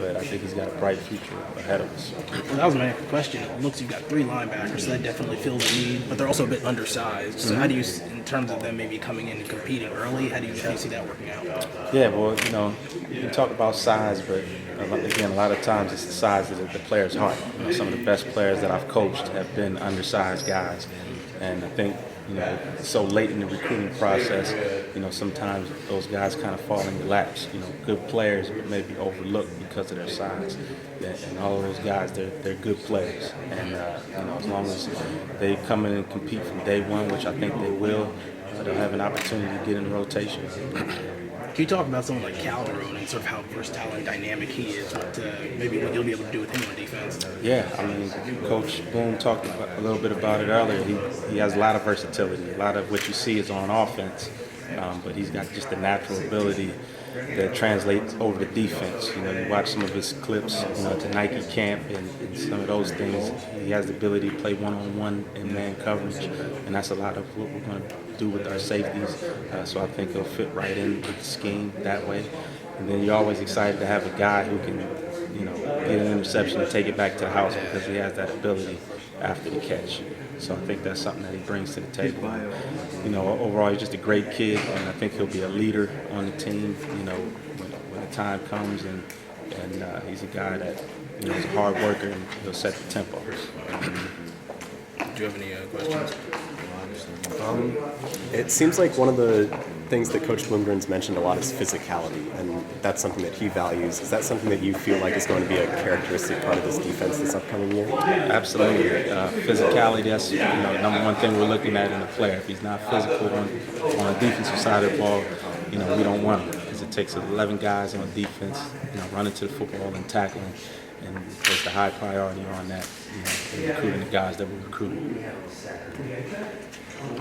but I think he's got a bright future ahead of us. Well, that was my next question. It looks you've got 3 linebackers, so that definitely fills a need, but they're also a bit undersized. So how do you, in terms of them maybe coming in and competing early, how do you see that working out? Yeah, well, you can talk about size, but again, a lot of times it's the size of the player's heart. Some of the best players that I've coached have been undersized guys, and I think so late in the recruiting process, sometimes those guys kind of fall in your laps. Good players may be overlooked because of their size, and all of those guys, they're good players, and as long as they come in and compete from day one, which I think they will, they'll have an opportunity to get in rotation. Can you talk about someone like Calderon and sort of how versatile and dynamic he is, maybe what you'll be able to do with him on defense? Yeah, I mean, Coach Boone talked a little bit about it earlier. He has a lot of versatility. A lot of what you see is on offense, but he's got just the natural ability that translates over to defense. You watch some of his clips, to Nike camp and some of those things. He has the ability to play one-on-one in man coverage, and that's a lot of what we're going to do with our safeties. So I think he'll fit right in with the scheme that way. And then you're always excited to have a guy who can, get an interception and take it back to the house because he has that ability after the catch. So I think that's something that he brings to the table. Overall, he's just a great kid, and I think he'll be a leader on the team, when the time comes. And he's a guy that, is a hard worker, and he'll set the tempo. Do you have any questions? It seems like one of the things that Coach Bloomgren's mentioned a lot is physicality, and that's something that he values. Is that something that you feel like is going to be a characteristic part of this defense this upcoming year? Absolutely. Physicality, that's number one thing we're looking at in a player. If he's not physical on the defensive side of the ball, we don't want him, because it takes 11 guys on defense, running to the football and tackling, and place the high priority on that, in recruiting the guys that we're recruiting.